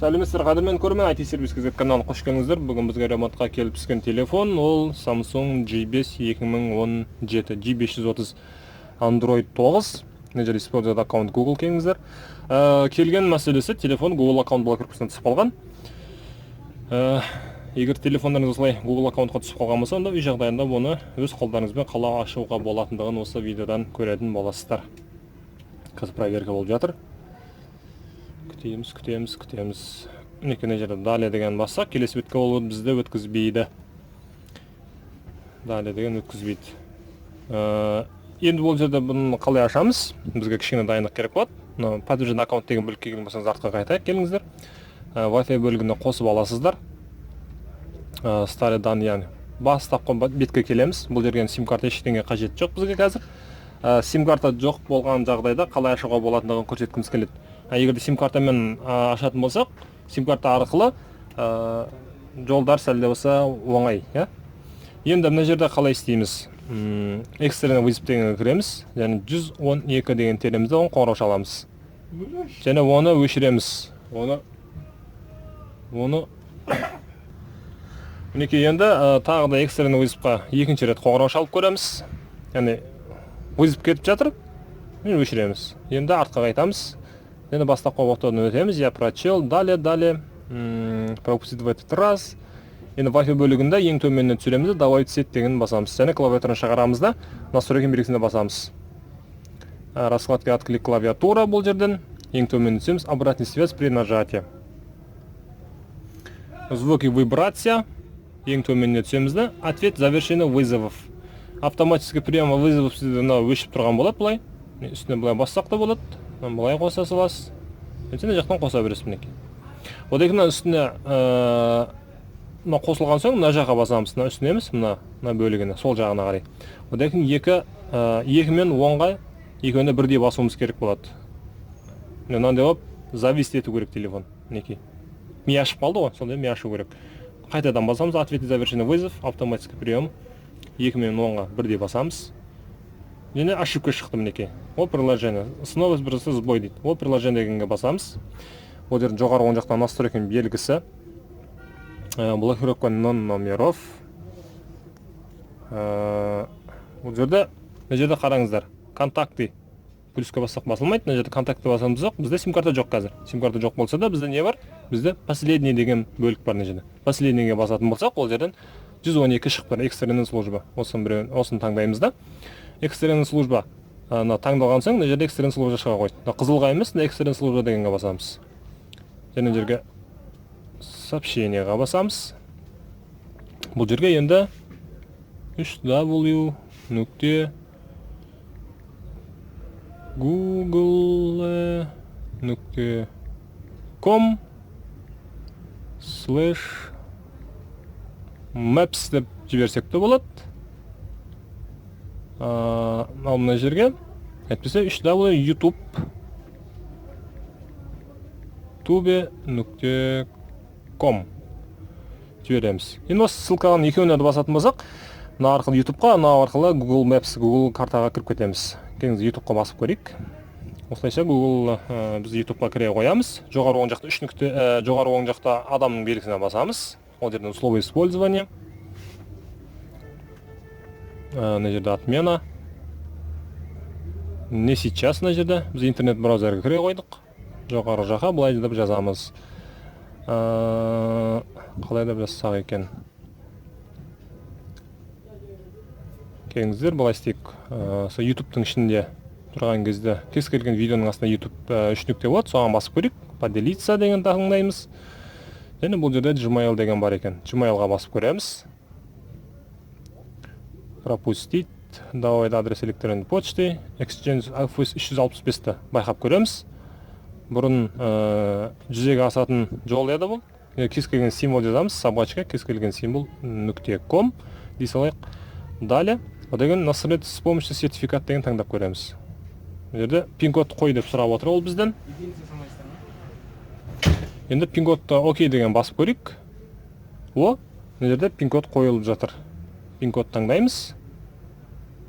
Сәлеметсіздер қадірмен көрермен, IT сервис KZ каналына қош келдіңіздер. Бүгін бізге ремонтқа келіп түскен телефон, ол Samsung J5 2017 G530 Android 9. Мына жерде использует аккаунт Google келіңіздер. Келген мәселесі телефон Google аккаунт блокировкасына түсіп қалған. Егер телефондарыңыз осылай Google аккаунтқа түсіп қалған болса, онда үй жағдайында оны өз қолдарыңызбен қалай ашуға болатындығын осы видеодан көретін боласыздар. Қазір проверка болып жатыр. Күтеміз. Мына жерде далее деген бассақ, келесі бетке ол бізді өткізбейді. Далее деген өткізбейді. Енді бұл жерде бұны қалай ашамыз? Бізге кішкене дайындық керек болады. Подтвержден аккаунт деген бөлікке келген болсаңыз артқа қайтайық, келіңіздер. Wi-Fi бөлігіне қосып аласыздар. Старый дан, яғни бастапқы бетке келеміз. Бұл жерге сим-карта ештеңе қажет жоқ бізге қазір. Сим-карта жоқ болған жағдайда қалай ашуға болатындығын көрсеткіміз келеді. Егерде сим-картамен ашатын болсақ, сим-карта арқылы жолдар сәлде болса оңай. Енді мына жерде қалай істейміз? Экстренный вызов дегенге кіреміз, және 112 деген телемізді оны қоңырау шаламыз. Және оны өшіреміз. Мінекей енді тағы да экстренный вызовқа екінші рет қоңырау шалып көреміз. Яғни вызов кетіп жатыр, өшіреміз. Енді артқа қайтамыз. Енді бастапқы блоктан өтеміз. Я прочел, далее пропустить в этот раз. Енді Wi-Fi бөлігінде ең төменіне түсіреміз, добавить сеть деген басамыз. Және клавиатураны шығарамыз да, настройки белгісіне басамыз. Раскладка отклик клавиатура бұл жерден. Ең төменіне түсеміз, обратный связь при нажатии. Звуки вибрация. Ең төменіне түсеміз да, ответ завершения вызовов. Автоматический прием вызовов сізді өшіп тұрған болады бұлай. Үстіне бұлай бассақ та болады. Бұлай қоса саласыз. Сен жақтан қоса бересіз мінекей. Одан кейін үстіне қосылған соң мына жаққа басамыз. Үстіне емес, мына бөлігіне, сол жағына қарай. Одан кейін 2 мен 10-ға екеуіне бірдей басуымыз керек болады. Мынандай болып зависит ету керек телефон. Мінекей. Ми ашып қалды ғой, сонда ми ашу керек. Қайтадан басамыз, ответ завершенный вызов, автоматический прием. 2 мен 10-ға бірдей басамыз. Және ошибка шықты мінекей. Ол приложение. Снова бірісі сбой дейді. Ол приложение дегенге басамыз. Ол жерде жоғары оң жақтан настройканың белгісі. Блокировка номеров. Ол жерде қараңыздар. Контакты. Плюсқа бассақ басылмайды. Мына жерде контакты басамыз жоқ. Бізде сим-карта жоқ қазір. Сим-карта жоқ болса да, бізде не бар? Бізде последний деген бөлік бар мына жерде. Последнийге басатын болсақ, ол жерден 112 шығып тұр. Экстренный служба. Осын таңдаймыз да. Экстренный служба таңдалған соң, мына жерде экстренный служба шыға қойды. Қызылға емес, экстренный служба дегенге басамыз. Және жерге сообщениеға басамыз. Бұл жерге енді 3w.google.com/maps деп жіберсек те болады. Ал мына жерге әйтпесе 3w.youtube.com жібереміз. Енді осы ссылканың екеуіне де басатын болсақ, мына арқылы YouTube-қа, мына арқылы Google Maps, Google картаға кіріп кетеміз. Келіңіз YouTube-қа басып көрейік. Осылайша Google біз YouTube-қа кіре қоямыз. Жоғары оң жақта адамның белгісіне басамыз. Ол жерден слово использование. Мына жерде отмена. Не сейчас мына жерде. Біз интернет браузерге кіре қойдық. Жоғары жаққа былай деп жазамыз. Қалай деп жазсақ екен. Келіңіздер, былай істейік. YouTube-тың ішінде тұрған кезде кез келген видеоның астында YouTube 3 нүкте болады, соған басып көрейік. Поделиться деген таңдаймыз. Және бұл жерде Gmail деген бар екен. Gmail-ға басып көреміз. Пропустить, давай адрес электронной почты, Exchange Office 365-ті байқап көреміз. Бұрын жүзеге асатын жол еді бұл. Кез келген символ жазамыз, собачка, кез келген символ .com дей салайық. Далее, одан настройки с помощью сертификат деген таңдап көреміз. Бұл жерде пин-код қой деп сұрап отыр ол бізден. Енді пин-кодты окей деген басып көрейік. Бұл жерде пин-код қойылып жатыр. Пин-код таңдаймыз.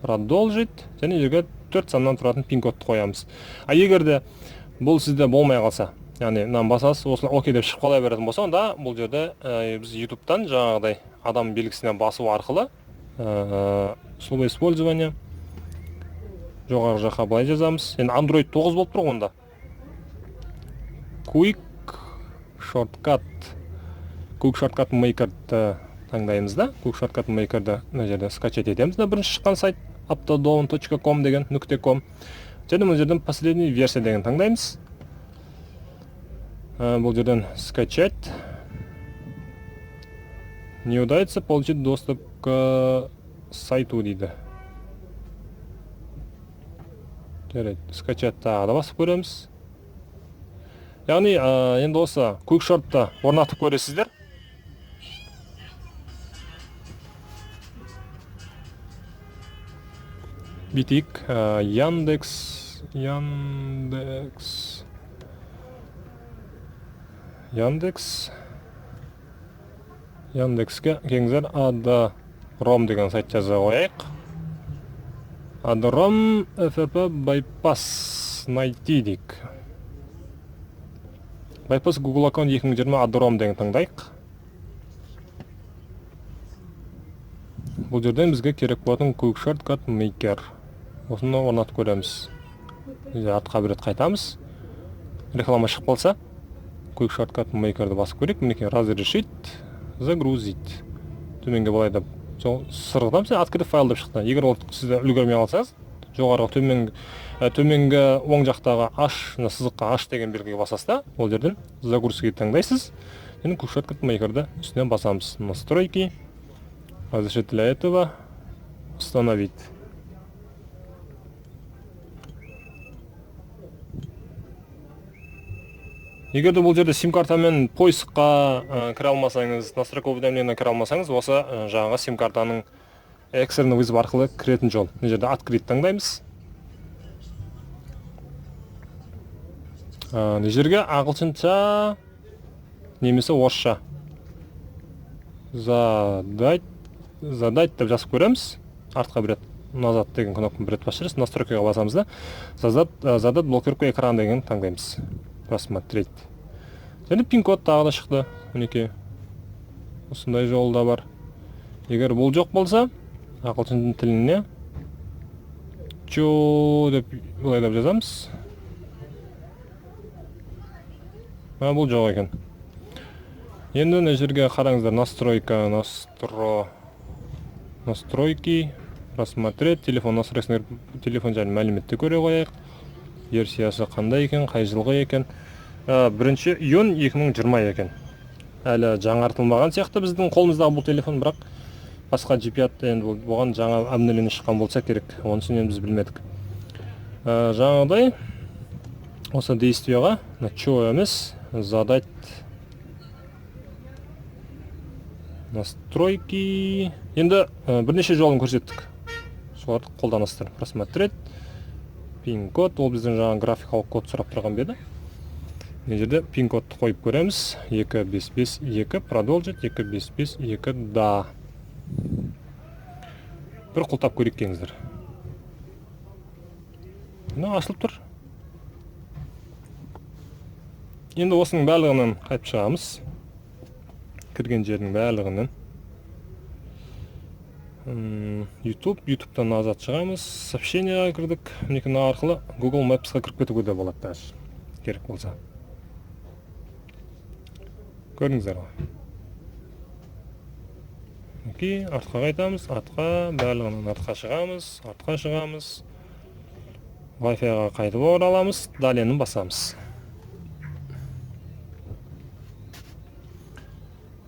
Продолжить. Және жерге 4 саннан тұратын пин-кодты қоямыз. Егерде бұл сізде болмай қалса, яғни мынаны басасыз, осылай окей деп шығып қала беретін болса, онда бұл жерде біз ютубтан жаңағыдай адам белгісіне басу арқылы условия использования жоғарғы жаққа былай жазамыз. Енді Android 9 болып тұр онда. Quick Shortcut Maker'ді таңдаймыз да. Quick Shortcut Maker'ді мына жерде скачать етеміз да. Бірінші шыққан сайт aptodown.com деген .com. Және бұл жерден последний версия деген таңдаймыз. Бұл жерден скачать. Не удается получить доступ к сайту дейді. Жарайды, скачать тағы да басып көреміз. Яғни енді осы Quick Short'ты орнатып көресіздер. Бүйтейік, Яндекске кеңіздер Adrom деген сайт жаза қояйық. Adrom FFP Bypass найти дейік. Bypass Google аккаунт 2020 Adrom деген таңдайық. Бұл жерден бізге керек болатын Quick Shortcut Maker. Осыны орнатып көреміз. Артқа бір рет қайтамыз. Реклама шығып қалса, Quick Shortcut Maker'ді басып көрейік. Мінекей разрешить, загрузить. Төменге былай деп сырғытамыз. Открыть файл деп шықты. Егер ол сізді үлгермей қалсаңыз, жоғарғы төменгі оң жақтағы H, сызыққа H деген белгіге басасыз да, ол жерден загрузки таңдайсыз. Енді Quick Shortcut Maker'ді үстінен басамыз. Настройки. Разрешить для этого. Установить. Егер де бұл жерде сим-картамен поисққа кіре алмасаңыз, настройка уведомления кіре алмасаңыз, осы жаңағы сим-картаның экстерный вызов арқылы кіретін жол. Бұл жерде открыть таңдаймыз. Бұл жерге ағылшынша немесе орысша задать деп жазып көреміз. Артқа бір рет назад деген кнопканы бір рет басып, настройкаға басамыз да. Задать блокировку экрана деген таңдаймыз. Просмотреть. Және пин-код тағы да шықты. Мінекей. Осындай жолы да бар. Егер бұл жоқ болса, ағылшын тіліне чо деп былай деп жазамыз. Бұл жоқ екен. Енді мына жерге қараңыздар, настройки, просмотреть, телефон настройкасына телефон жайлы мәліметті көре қояйық. Версиясы қандай екен, қай жылғы екен. Бірінші июнь 2020 екен. Әлі жаңартылмаған сияқты біздің қолымыздағы бұл телефон, бірақ басқа GPA енді бұған жаңа обновление шыққан болса керек. Онысын енді біз білмедік. Жаңағыдай осы действияға чо емес, задать настройки. Енді бірнеше жолын көрсеттік. Соларды қолданасыздар. Просмотреть. Пин-код, ол біздің жаңа графикалық код сұрап тұрған беді. Мына жерде пин-кодты қойып көреміз. 2552, продолжить, 2552, да. Бір құлтап көрейік кеңіздер. Мына ашылып тұр. Енді осының барлығынан қайтып шығамыз. Кірген жердің барлығынан. YouTube'тан назад шығамыз. Сообщениеға кірдік. Мінекей арқылы Google Maps'қа кіріп кетуге де болады даже. Керек болса. Көрдіңіздер ғой. Мінекей артқа қайтамыз. Барлығынан артқа шығамыз. Wi-Fi-ға қайтып ораламыз. Даленін басамыз.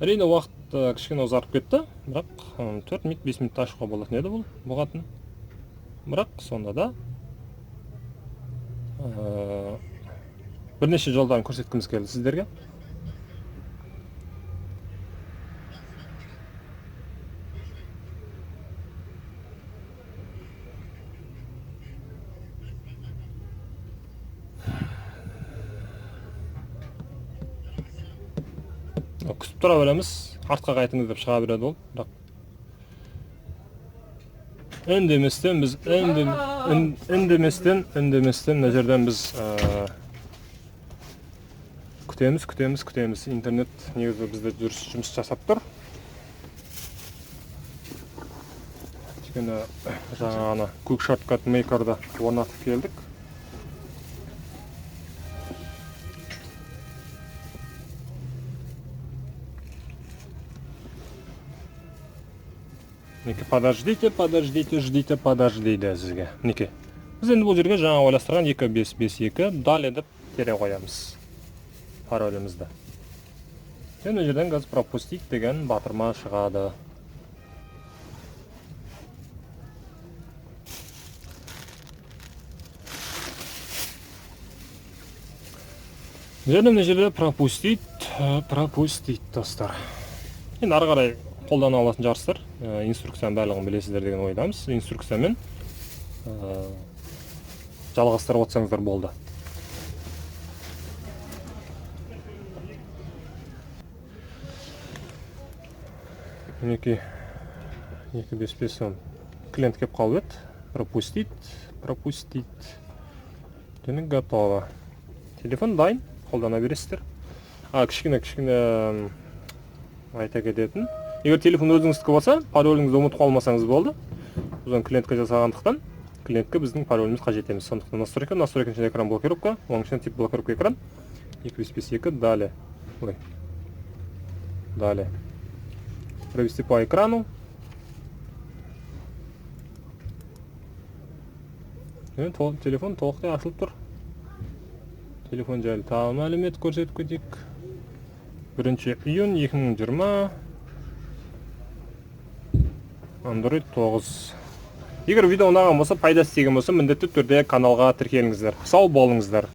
Әрине уақыт кішкене ұзарып кетті, бірақ 4 минут, 5 минут ашуға болатын еді бұғатын. Бірақ сонда да бірнеше жолдан көрсеткіміз келді сіздерге. Күсіп тұра береміз, артқа қайтыңыз деп шыға береді ол, бірақ үндеместен біз үндеместен мына жерден біз күтеміз. Интернет негізі бізде жұмыс жасап тұр. Кішкене жаңағыны көк шорткат мейкерді орнатып келдік. Мінекей, подождите сізге. Мінекей. Біз енді бұл жерге жаңа ойластырған 2552 далее деп тере қоямыз паролімізді. Және жерден қазір пропустить деген батырма шығады. Және жерде пропустить достар. Енді ары қарай қолдана алатын жарыстар, инструкцияның барлығын білесіздер деген ойдамыз. Инструкциямен жалғастырып отырсаңыздар болды. Мінекей 255 клиент кеп қалып еді. Пропустить. Және готово. Телефон дайын, қолдана бересіздер. Кішкене айта кететін. Егер телефон өзіңіздікі болса, пароліңізді ұмытып қалмасаңыз болды. Біздің клиентке жасағандықтан, клиентке біздің пароліміз қажет емес. Сондықтан настройка ішінде экран блокировка, оның ішінде тип блокировка экран. 252 далее. Далее. Провести по экрану. Телефон толықтай ашылып тұр. Телефон жайлы тағы мәлімет көрсетіп кетейік. 1 июнь 2020. Android 9. Егер видео ұнаған болса, пайдасы тиген болса, міндетті түрде каналға тіркеліңіздер. Сау болыңыздар.